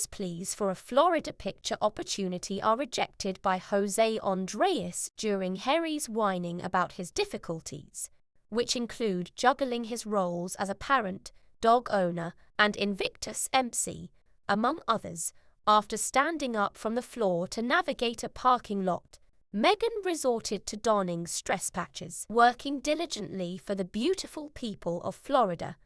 Meghan's pleas for a Florida picture opportunity are rejected by Jose Andrés during Harry's whining about his difficulties, which include juggling his roles as a parent, dog owner, and Invictus MC, among others. After standing up from the floor to navigate a parking lot, Meghan resorted to donning stress patches. Working diligently for the beautiful people of Florida,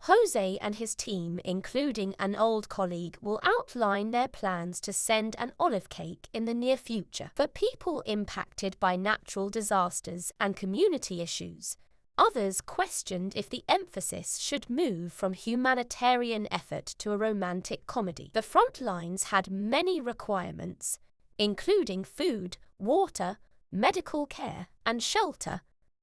Jose and his team, including an old colleague, will outline their plans to send an olive cake in the near future for people impacted by natural disasters and community issues. Others questioned if the emphasis should move from humanitarian effort to a romantic comedy. The front lines had many requirements, including food, water, medical care, and shelter,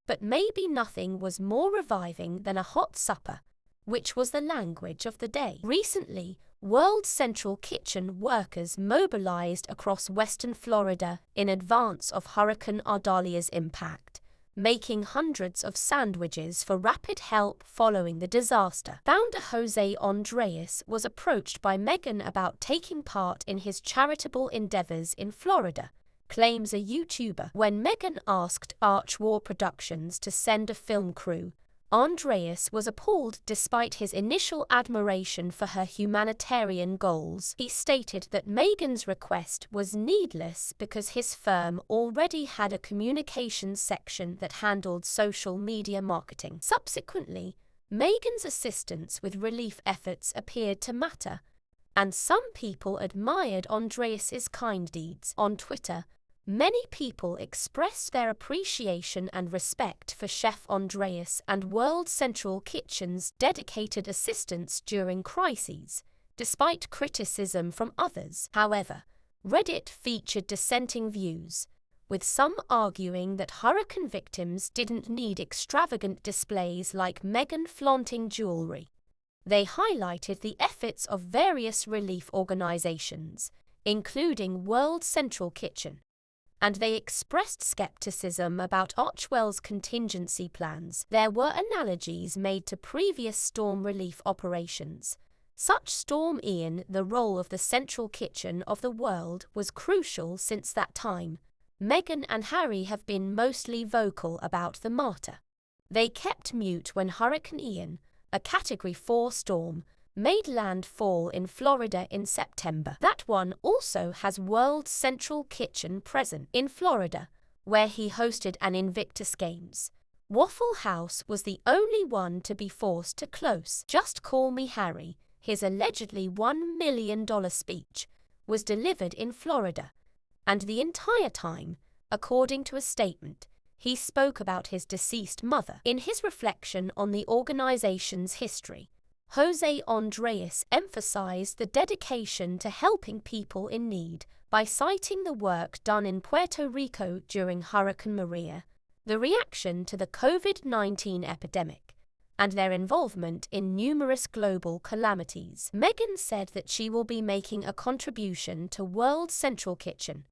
but maybe nothing was more reviving than a hot supper, which was the language of the day. Recently, World Central Kitchen workers mobilized across western Florida in advance of Hurricane Idalia's impact, making hundreds of sandwiches for rapid help following the disaster. Founder Jose Andrés was approached by Meghan about taking part in his charitable endeavors in Florida, claims a YouTuber. When Meghan asked Archwar Productions to send a film crew, Andrés was appalled. Despite his initial admiration for her humanitarian goals, he stated that Meghan's request was needless because his firm already had a communications section that handled social media marketing. Subsequently, Meghan's assistance with relief efforts appeared to matter, and some people admired Andrés's kind deeds. On Twitter, many people expressed their appreciation and respect for Chef Andrés and World Central Kitchen's dedicated assistance during crises, despite criticism from others. However, Reddit featured dissenting views, with some arguing that hurricane victims didn't need extravagant displays like Meghan flaunting jewelry. They highlighted the efforts of various relief organizations, including World Central Kitchen, and they expressed skepticism about Archwell's contingency plans. There were analogies made to previous storm relief operations, such Storm Ian. The role of the Central Kitchen of the world was crucial since that time. Meghan and Harry have been mostly vocal about the matter. They kept mute when Hurricane Ian, a Category 4 storm, made landfall in Florida in September. That one also has World Central Kitchen present in Florida, where he hosted an Invictus Games. Waffle House was the only one to be forced to close. Just Call Me Harry, his allegedly $1 million speech, was delivered in Florida, and the entire time, according to a statement, he spoke about his deceased mother. In his reflection on the organization's history, Jose Andrés emphasized the dedication to helping people in need by citing the work done in Puerto Rico during Hurricane Maria, the reaction to the COVID-19 epidemic, and their involvement in numerous global calamities. Meghan said that she will be making a contribution to World Central Kitchen,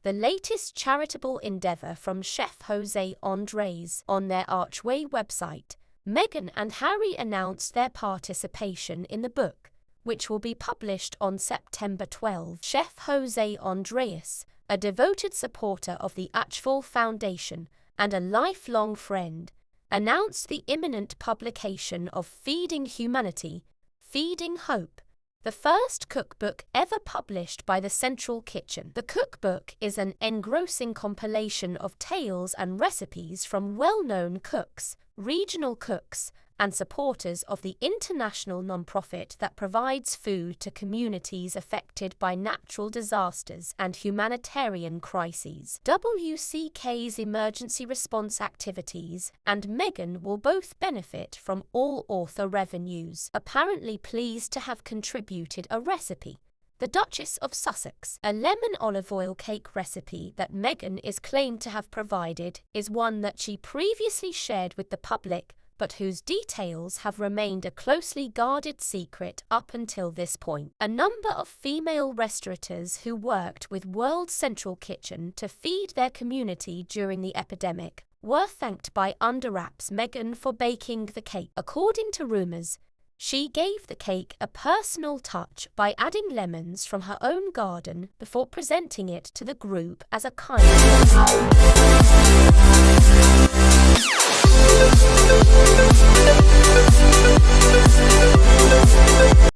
the latest charitable endeavor from Chef Jose Andrés. On their Archway website, Meghan and Harry announced their participation in the book, which will be published on September 12. Chef Jose Andrés, a devoted supporter of the Archwell Foundation and a lifelong friend, announced the imminent publication of Feeding Humanity, Feeding Hope, the first cookbook ever published by the Central Kitchen. The cookbook is an engrossing compilation of tales and recipes from well-known cooks, regional cooks, and supporters of the international nonprofit that provides food to communities affected by natural disasters and humanitarian crises. WCK's emergency response activities and Meghan will both benefit from all author revenues. Apparently pleased to have contributed a recipe, the Duchess of Sussex, a lemon olive oil cake recipe that Meghan is claimed to have provided, is one that she previously shared with the public, but whose details have remained a closely guarded secret up until this point. A number of female restaurateurs who worked with World Central Kitchen to feed their community during the epidemic were thanked by under-wraps Meghan for baking the cake. According to rumors, She gave the cake a personal touch by adding lemons from her own garden before presenting it to the group as a kind gesture.